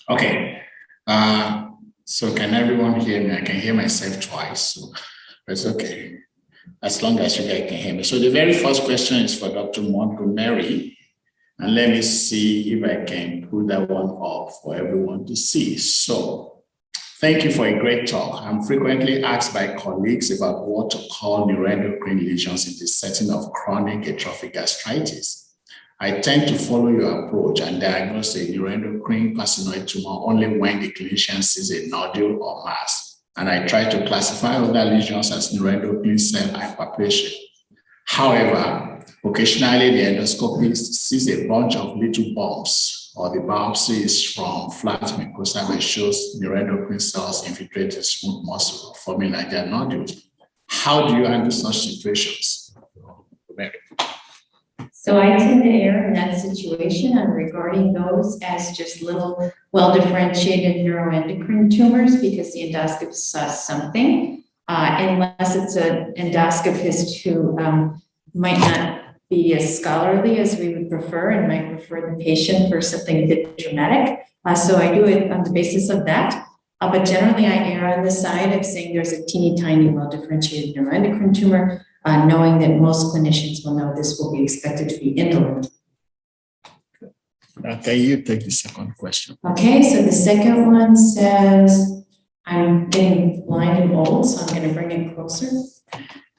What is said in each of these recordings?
Okay. So can everyone hear me? I can hear myself twice, so it's okay. As long as you guys can hear me. So the very first question is for Dr. Montgomery. And let me see if I can put that one up for everyone to see. So thank you for a great talk. I'm frequently asked by colleagues about what to call neuroendocrine lesions in the setting of chronic atrophic gastritis. I tend to follow your approach and diagnose a neuroendocrine carcinoid tumor only when the clinician sees a nodule or mass. And I try to classify other lesions as neuroendocrine cell hyperplasia. However, occasionally the endoscopist sees a bunch of little bumps, or the biopsy is from flat mucosa that shows neuroendocrine cells infiltrating smooth muscle, forming like they're nodules. How do you handle such situations? So I tend to err in that situation and regarding those as just little well-differentiated neuroendocrine tumors because the endoscopist saw something, unless it's an endoscopist who might not be as scholarly as we would prefer and might refer the patient for something a bit dramatic. So I do it on the basis of that. But generally I err on the side of saying there's a teeny tiny well-differentiated neuroendocrine tumor, knowing that most clinicians will know this will be expected to be indolent. Okay, you take the second question. Okay, so the second one says, I'm getting blind and old, so I'm going to bring it closer.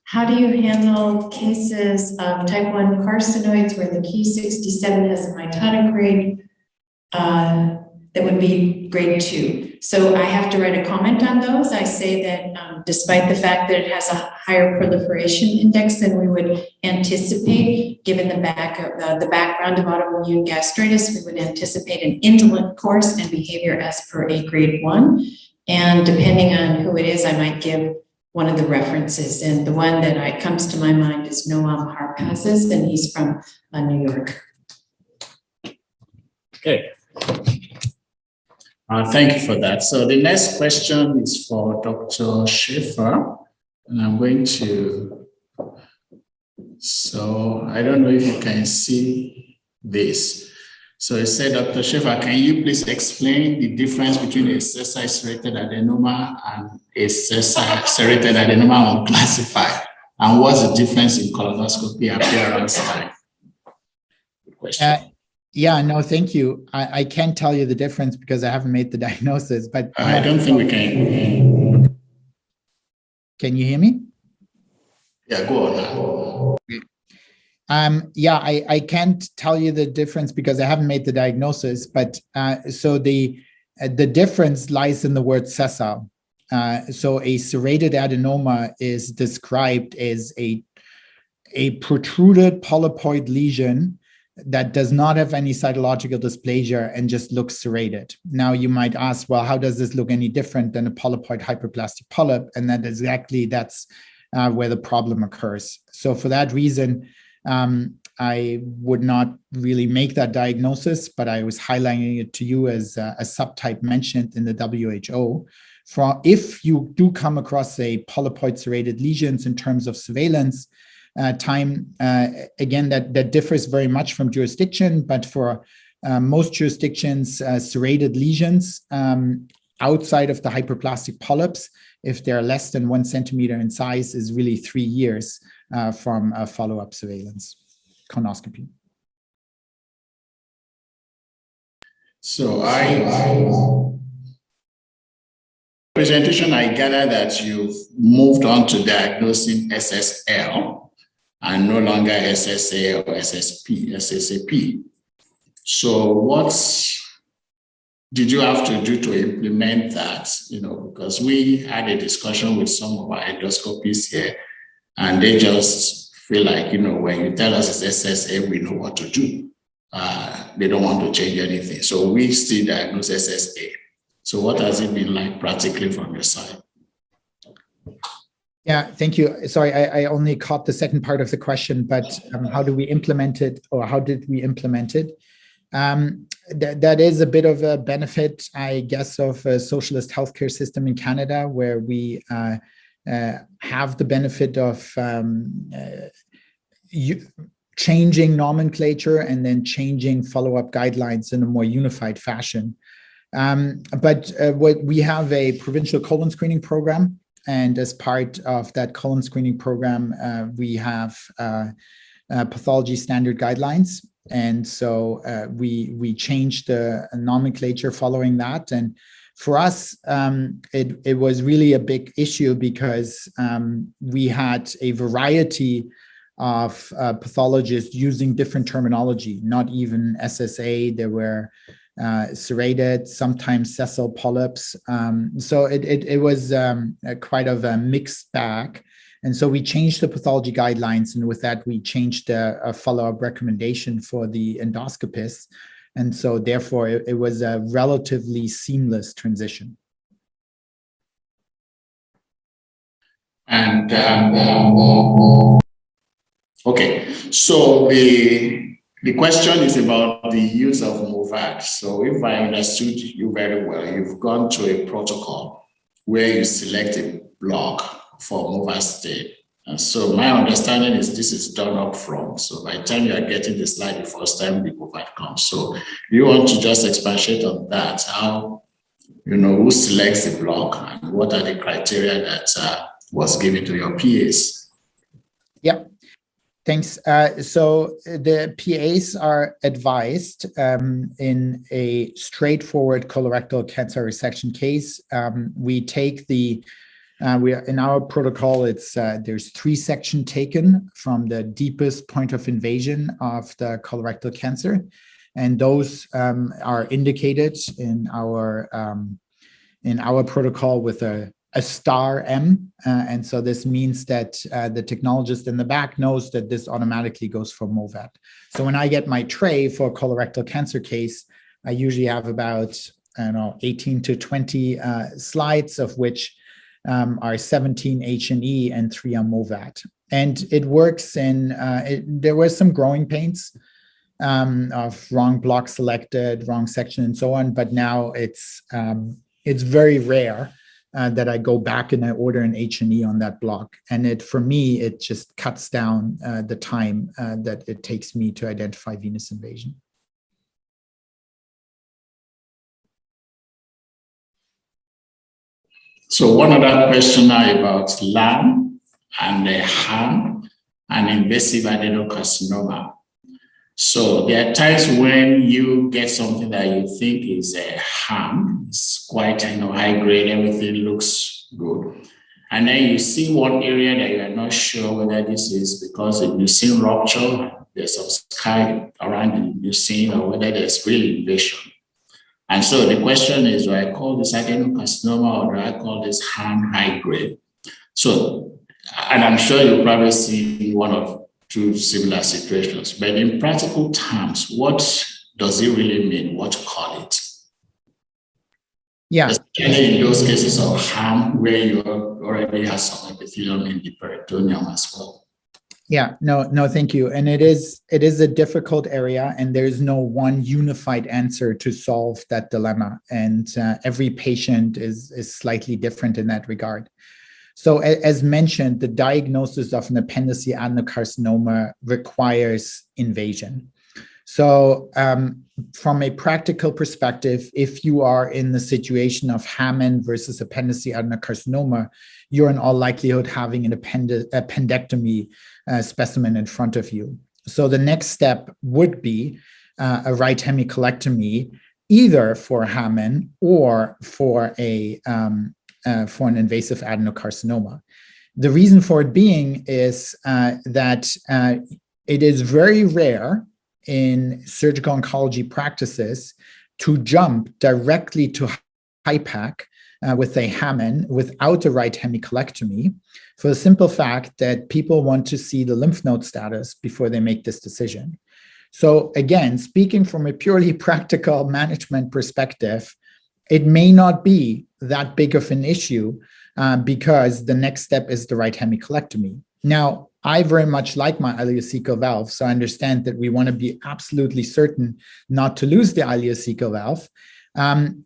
How do you handle cases of type 1 carcinoids where the Ki-67 has a mitotic grade that would be grade 2? So I have to write a comment on those. I say that despite the fact that it has a higher proliferation index than we would anticipate, given the background of autoimmune gastritis, we would anticipate an indolent course and behavior as per a grade 1. And depending on who it is, I might give one of the references. And the one that comes to my mind is Noam Harpaz's, and he's from New York. Okay. Thank you for that. So the next question is for Dr. Schaefer, and I'm going to, so I don't know if you can see this. So it said, Dr. Schaefer, can you please explain the difference between a sessile serrated adenoma and a sessile serrated adenoma unclassified? And what's the difference in colonoscopy appearance time? Good question. Yeah, no, thank you. I can't tell you the difference because I haven't made the diagnosis, but I don't think we can. Can you hear me? Yeah, go on. Yeah, I can't tell you the difference because I haven't made the diagnosis, but so the difference lies in the word sessile. So a serrated adenoma is described as a protruded polypoid lesion that does not have any cytological dysplasia and just looks serrated. Now you might ask, well, how does this look any different than a polypoid hyperplastic polyp? And that's where the problem occurs. So for that reason, I would not really make that diagnosis, but I was highlighting it to you as a subtype mentioned in the WHO. If you do come across a polypoid serrated lesions in terms of surveillance time, again, that differs very much from jurisdiction, but for most jurisdictions, serrated lesions outside of the hyperplastic polyps, if they're less than 1 centimeter in size, is really 3 years from follow-up surveillance colonoscopy. So presentation, I gather that you've moved on to diagnosing SSL and no longer SSA or SSAP. So what did you have to do to implement that? Because we had a discussion with some of our endoscopists here, and they just feel like, when you tell us it's SSA, we know what to do. They don't want to change anything. So we still diagnose SSA. So what has it been like practically from your side? Yeah, thank you. Sorry, I only caught the second part of the question, but how do we implement it, or how did we implement it? That is a bit of a benefit, I guess, of a socialist healthcare system in Canada, where we have the benefit of changing nomenclature and then changing follow-up guidelines in a more unified fashion. What we have a provincial colon screening program, and as part of that colon screening program, we have pathology standard guidelines. And so we changed the nomenclature following that. And for us, it was really a big issue because we had a variety of pathologists using different terminology, not even SSA. There were serrated, sometimes sessile polyps. So it was quite of a mixed bag. And so we changed the pathology guidelines, and with that, we changed a follow-up recommendation for the endoscopists. And so therefore, it was a relatively seamless transition. And okay, so the question is about the use of Moveat. So if I understood you very well, you've gone to a protocol where you select a block for Moveat state. And so my understanding is this is done up front. So by the time you are getting the slide the first time, the Moveat comes. So you want to just expatiate on that, how, who selects the block and what are the criteria that was given to your PAs? Yep. Thanks. So the PAs are advised in a straightforward colorectal cancer resection case. We take we are in our protocol. There's 3 sections taken from the deepest point of invasion of the colorectal cancer, and those are indicated in our protocol with a star M, and so this means that the technologist in the back knows that this automatically goes for Moveat. So when I get my tray for a colorectal cancer case, I usually have about 18 to 20 slides, of which are 17 H&E and 3 on Moveat. And it works there were some growing pains of wrong block selected, wrong section, and so on. But now it's very rare that I go back and I order an H&E on that block. And for me, it just cuts down the time that it takes me to identify venous invasion. So one other question now about LAM and HAM and invasive adenocarcinoma. So there are times when you get something that you think is a HAM, it's quite high grade, everything looks good. And then you see one area that you are not sure whether this is because the mucin rupture, there's some sky around the mucin, or whether there's real invasion. And so the question is, do I call this adenocarcinoma or do I call this HAM high grade? So, and I'm sure you'll probably see one of 2 similar situations, but in practical terms, what does it really mean? What to call it? Yeah. Especially in those cases of HAM where you already have some epithelium in the peritoneum as well. Yeah, no, thank you. And it is a difficult area, and there's no one unified answer to solve that dilemma. And every patient is slightly different in that regard. So as mentioned, the diagnosis of an appendiceal adenocarcinoma requires invasion. So from a practical perspective, if you are in the situation of Hammond versus appendiceal adenocarcinoma, you're in all likelihood having an appendectomy specimen in front of you. So the next step would be a right hemicolectomy, either for Hammond or for an invasive adenocarcinoma. The reason for it being is that it is very rare in surgical oncology practices to jump directly to HIPAC with a Hammond without a right hemicolectomy, for the simple fact that people want to see the lymph node status before they make this decision. So again, speaking from a purely practical management perspective, it may not be that big of an issue because the next step is the right hemicolectomy. Now, I very much like my ileocecal valve, so I understand that we want to be absolutely certain not to lose the ileocecal valve.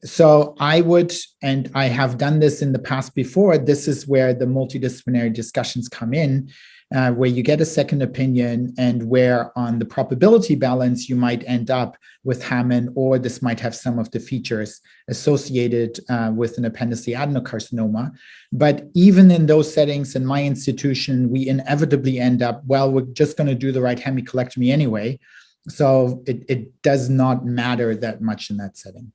So I would, and I have done this in the past before, this is where the multidisciplinary discussions come in, where you get a second opinion and where on the probability balance, you might end up with Hammond, or this might have some of the features associated with an appendiceal adenocarcinoma. But even in those settings in my institution, we inevitably end up, well, we're just going to do the right hemicolectomy anyway. So it does not matter that much in that setting.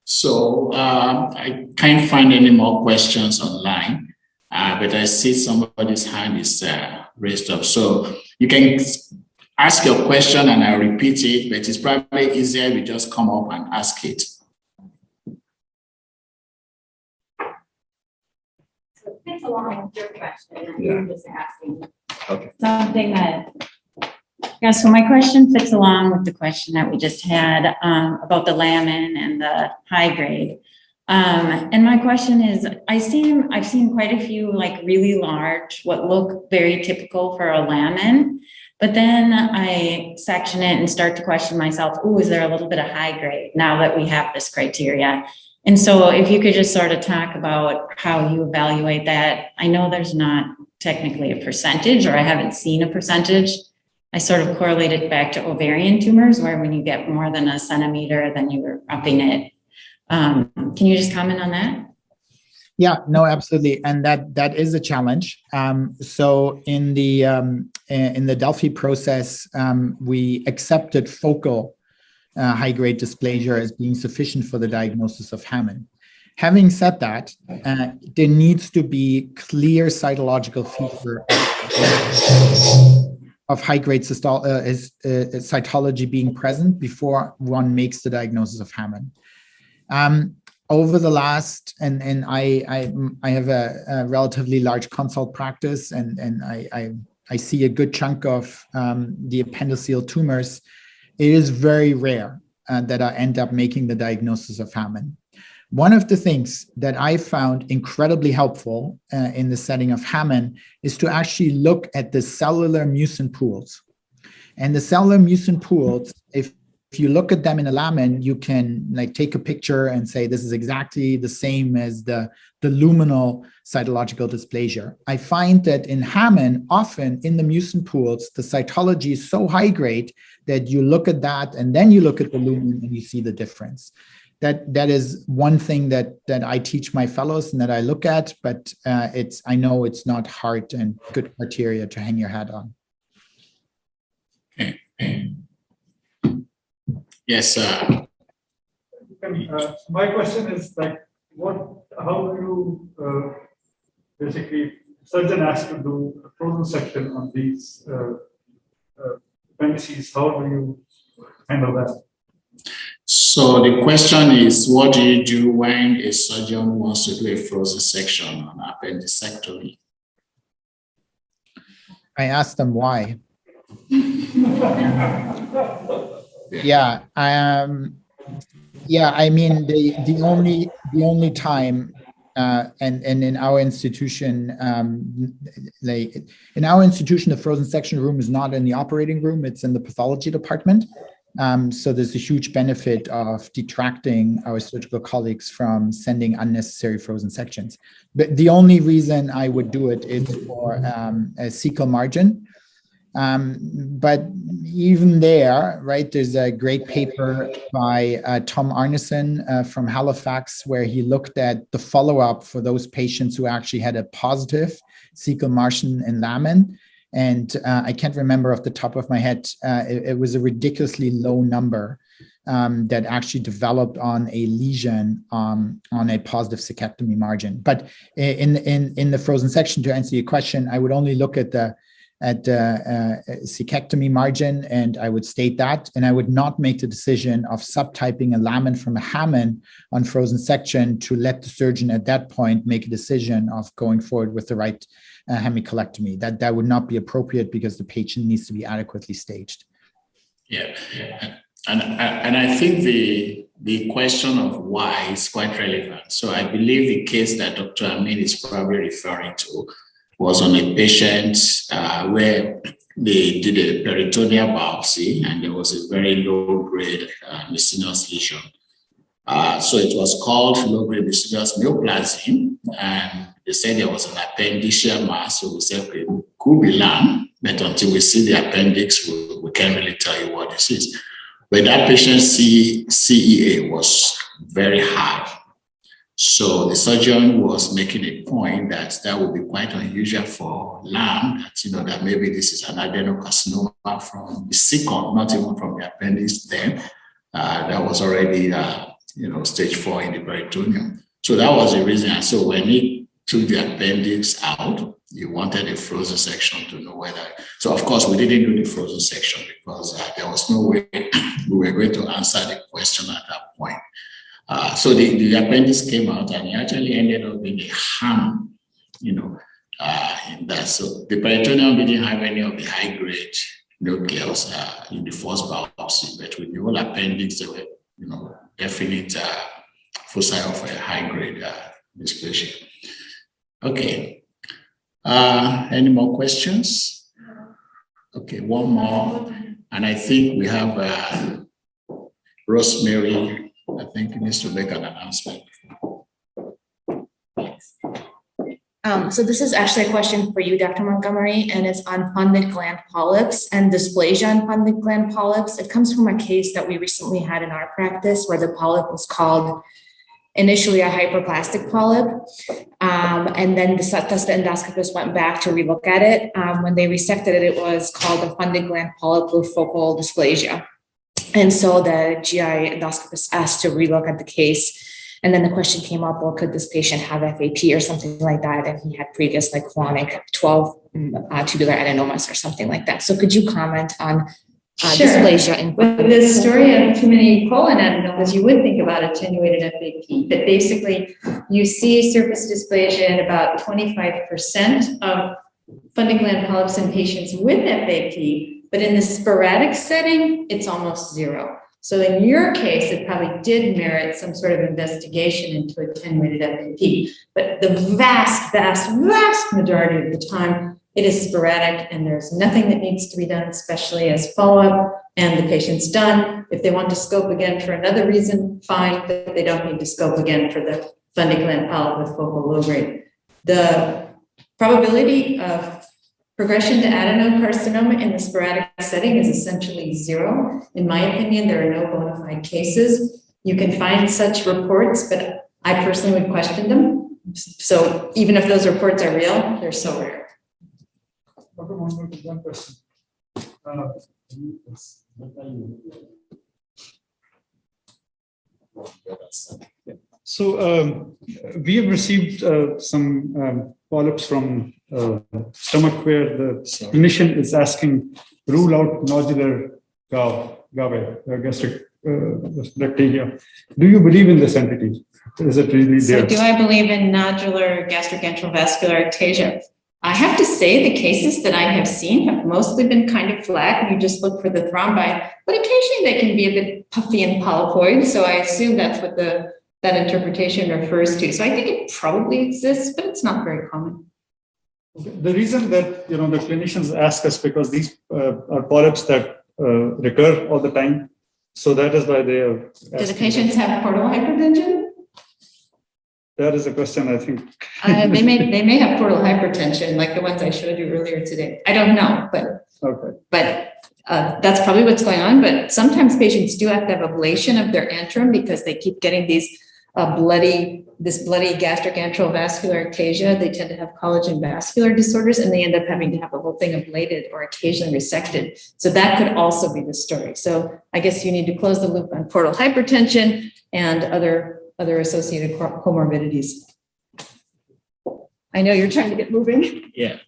So I can't find any more questions online, but I see somebody's hand is raised up. So you can ask your question and I'll repeat it, but it's probably easier if you just come up and ask it. So it fits along with your question that you were just asking. Okay. Something that, yeah, so my question fits along with the question that we just had about the lamin and the high grade. And my question is, I've seen quite a few like really large, what look very typical for a lamin, but then I section it and start to question myself, oh, is there a little bit of high grade now that we have this criteria? And so if you could just sort of talk about how you evaluate that. I know there's not technically a percentage, or I haven't seen a percentage. I sort of correlate it back to ovarian tumors, where when you get more than a centimeter, then you're upping it. Can you just comment on that? Yeah, no, absolutely, and that is a challenge. So in the Delphi process, we accepted focal high-grade dysplasia as being sufficient for the diagnosis of Hammond. Having said that, there needs to be clear cytological feature of high-grade cytology being present before one makes the diagnosis of Hammond. Over the last, and I have a relatively large consult practice, and I see a good chunk of the appendiceal tumors. It is very rare that I end up making the diagnosis of Hammond. One of the things that I found incredibly helpful in the setting of Hammond is to actually look at the cellular mucin pools. And the cellular mucin pools, if you look at them in a lamin, you can like take a picture and say, this is exactly the same as the luminal cytological dysplasia. I find that in Hammond, often in the mucin pools, the cytology is so high grade that you look at that and then you look at the lumen and you see the difference. That is one thing that I teach my fellows and that I look at, but I know it's not hard and good criteria to hang your hat on. Okay. Yes, sir. My question is like, how do you basically, surgeon has to do a frozen section on these appendices. How do you handle that? So the question is, what do you do when a surgeon wants to do a frozen section on appendicectomy? I asked them why. Yeah, I mean the only time and in our institution, the frozen section room is not in the operating room; it's in the pathology department. So there's a huge benefit of detracting our surgical colleagues from sending unnecessary frozen sections. But the only reason I would do it is for a cecal margin. But even there, right, there's a great paper by Tom Arneson from Halifax, where he looked at the follow-up for those patients who actually had a positive cecal margin in lamin. And I can't remember off the top of my head, it was a ridiculously low number that actually developed on a lesion on a positive cecectomy margin. But in the frozen section, to answer your question, I would only look at the cecectomy margin, and I would state that, and I would not make the decision of subtyping a lamin from a Hammond on frozen section to let the surgeon at that point make a decision of going forward with the right hemicolectomy. That would not be appropriate because the patient needs to be adequately staged. Yeah, and I think the question of why is quite relevant. So I believe the case that Dr. Amin is probably referring to was on a patient where they did a peritoneal biopsy, and there was a very low-grade mucinous lesion. So it was called low-grade mucinous neoplasm, and they said there was an appendiceal mass. So we said, okay, it could be lung, but until we see the appendix, we can't really tell you what this is. But that patient's CEA was very high. So the surgeon was making a point that that would be quite unusual for lung, that, that maybe this is an adenocarcinoma from the second, not even from the appendix then. That was already, stage 4 in the peritoneum. So that was the reason. And so when he took the appendix out, he wanted a frozen section to know whether. So of course, we didn't do the frozen section because there was no way we were going to answer the question at that point. So the appendix came out, and it actually ended up being a ham, in that. So the peritoneum didn't have any of the high-grade nucleus in the first biopsy, but with the whole appendix, there were, definite foci of a high-grade dysplasia. Okay. Any more questions? Okay, one more, and I think we have Rosemary. I think he needs to make an announcement. So this is actually a question for you, Dr. Montgomery, and it's on funded gland polyps and dysplasia in funded gland polyps. It comes from a case that we recently had in our practice where the polyp was called initially a hyperplastic polyp, and then the endoscopist went back to relook at it. When they resected it, it was called a funded gland polyp with focal dysplasia. And so the GI endoscopist asked to relook at the case. And then the question came up, well, could this patient have FAP or something like that? And he had previous chronic 12 tubular adenomas or something like that. So could you comment on Sure. dysplasia? With the story of too many colon adenomas, you would think about attenuated FAP, but basically you see surface dysplasia in about 25% of funded gland polyps in patients with FAP, but in the sporadic setting, it's almost zero. So in your case, it probably did merit some sort of investigation into attenuated FAP, but the vast majority of the time, it is sporadic and there's nothing that needs to be done, especially as follow-up, and the patient's done. If they want to scope again for another reason, fine, but they don't need to scope again for the funded gland polyp with focal low-grade. The probability of progression to adenocarcinoma in the sporadic setting is essentially zero. In my opinion, there are no bona fide cases. You can find such reports, but I personally would question them. So even if those reports are real, they're so rare. Dr. Montgomery, one question. So we have received some polyps from stomach where the clinician is asking rule out nodular gastric bacteria. Do you believe in this entity? Is it really there? So do I believe in nodular gastric antrovascular ectasia? I have to say the cases that I have seen have mostly been kind of flat, and you just look for the thrombi, but occasionally they can be a bit puffy and polypoid. So I assume that's what that interpretation refers to. So I think it probably exists, but it's not very common. The reason that the clinicians ask us because these are polyps that recur all the time, so that is why they are. Do the patients have portal hypertension? That is a question I think. They may have portal hypertension, like the ones I showed you earlier today. I don't know, but okay. But that's probably what's going on. But sometimes patients do have to have ablation of their antrum because they keep getting these bloody gastric antrovascular ectasia. They tend to have collagen vascular disorders, and they end up having to have the whole thing ablated or occasionally resected. So that could also be the story. So I guess you need to close the loop on portal hypertension and other associated comorbidities. I know you're trying to get moving. Yeah.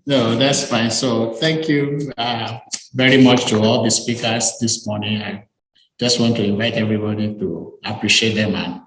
No, that's fine. So thank you very much to all the speakers this morning. I just want to invite everybody to appreciate them and